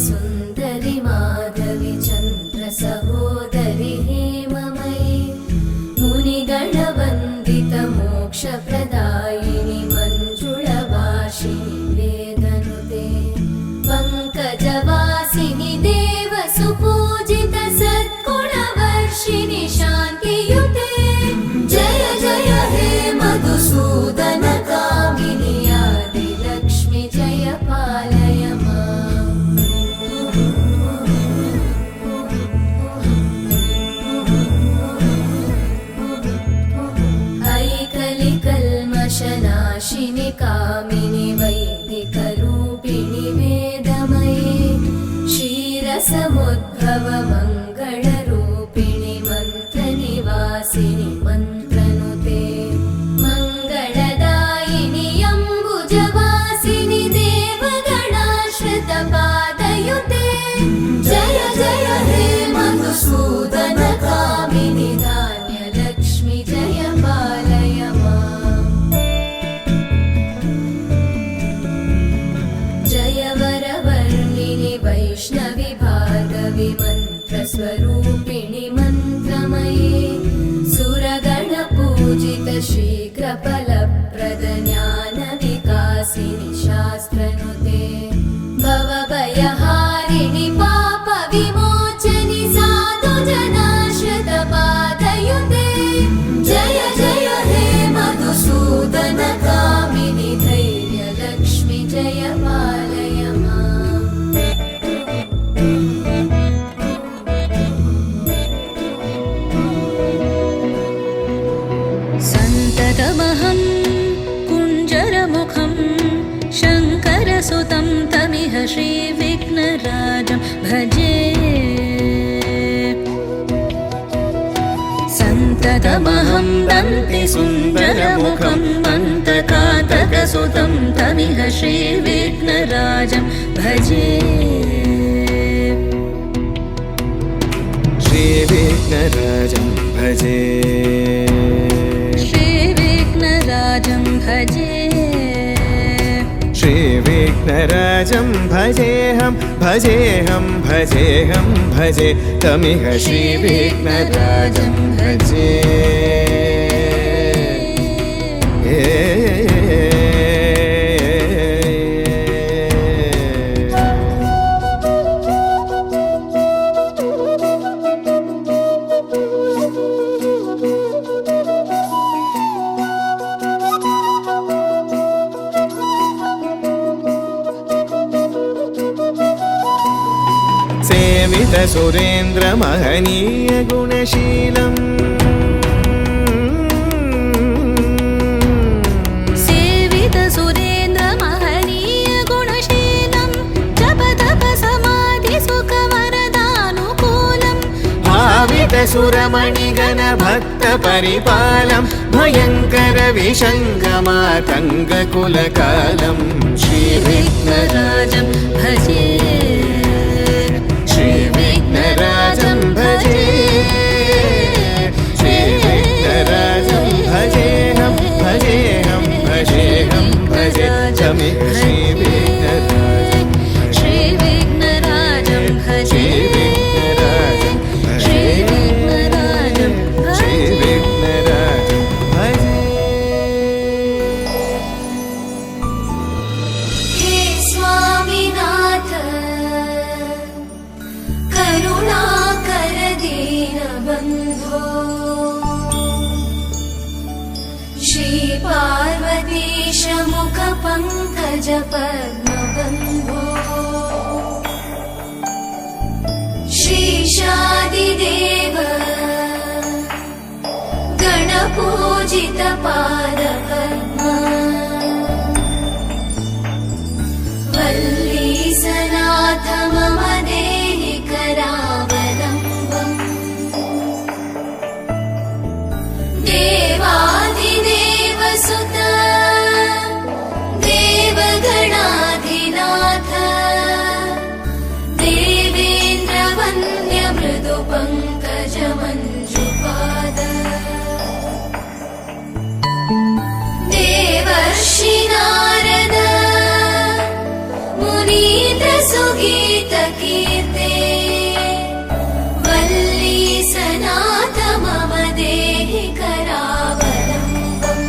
सुन्दरि माधवी चन्द्र सहोदरि हेममयी मुनिगणवन्दित मोक्षप्रदायिनि मञ्जुळभाषिणि वेदनुते पङ्कजवासिनि देवसुपूजित सद्गुणवर्षिणि शान्तियुते जय जय हे मधुसूदन कामिनि आदिलक्ष्मि जय पालय कल्मषनाशिनि कामिनि वैदिकरूपिणि वेदमये क्षीरसमुद्भव मङ्गलरूपिणि मन्त्रनिवासिनि मन्त्रनुते मङ्गलदायिनि अम्बुजवासिनि देवगणाश्रितपादयुते जय जय हे मधुसूदन कामिनि धान्यलक्ष्मि जय पालय वैष्णवि भार्गवि मन्त्रस्वरूपिणि मन्त्रमये सुरगणपूजित शीघ्रफलप्रद ज्ञानविकासिनि शास्त्रनुते भवभयहारिणि पापविमोचनि साधुजनाश्रितपादयुते जय जय हे मधुसूदन कामिनि धैर्यलक्ष्मि जय पालय सन्ततमहं कुञ्जरमुखं शङ्करसुतं तमिह श्रीविघ्नराजं भजे सन्ततमहं दन्तिसुन्दरमुखं मन्तकातकसुतं तमिह श्रीविघ्नराजं भजे श्रीविघ्नराजं भजे श्रीविघ्नराजं भजे श्रीविघ्नराजं भजेऽहं भजेऽहं भजेऽहं भजे तमिह श्रीविघ्नराजं भजे सेवित सुरेन्द्र महनीय गुणशीलम् सेवित सुरेन्द्र महनीय गुणशीलं जप तप समाधि सुख वरदानुकूलम् भावित सुरमणिगण भक्त परिपालं भयङ्कर विशङ्गमातङ्ग कुलकालं श्रीविघ्नराजं भजे श्रीविघ्नराजं भजे श्रीविघ्नराजं भजेऽहं भजेऽहं भजेऽहं भजे तमिह श्रीविघ्नराजं श्रीविघ्नराजं भजे शतकोटिशतकोटिवर्षमुख पङ्कज पद्मबन्धो श्रीशादिदेव गणपूजित पादपद्मा वल्लीसनाथ मम देहि करावलम्बम् देवाधिदेवसुत देवगणाधिनाथ देवेन्द्रवन्द्य मृदुपङ्कज मञ्जुपाद देवर्षि नारद मुनीन्द्रसुगीतकीर्ते वल्लीसनाथ मम देहि करावलम्बम्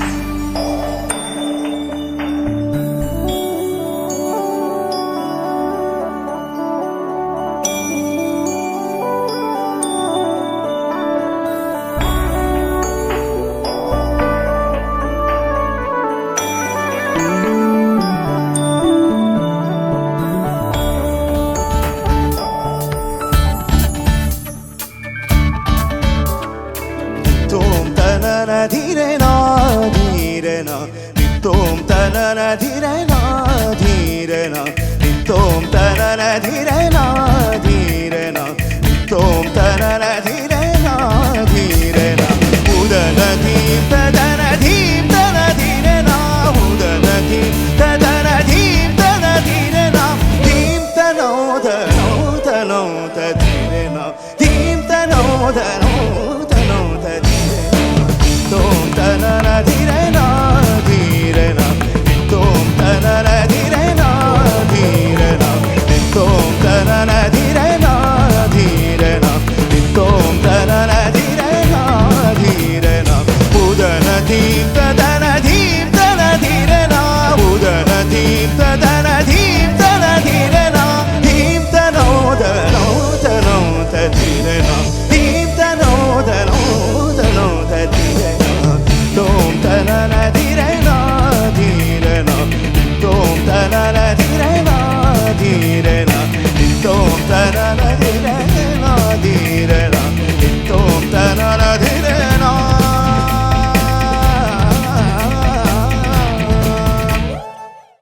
Tom tanana dhirena dhirena Tom tanana dhirena dhirena Tom tanana dhirena dhirena Tom tanana dhirena dhirena Udana dhim tadana dhim tana dhirena Udana dhim tadana dhim tana dhirena Dhim tano dhano dhano dhirena Dhim tano dhano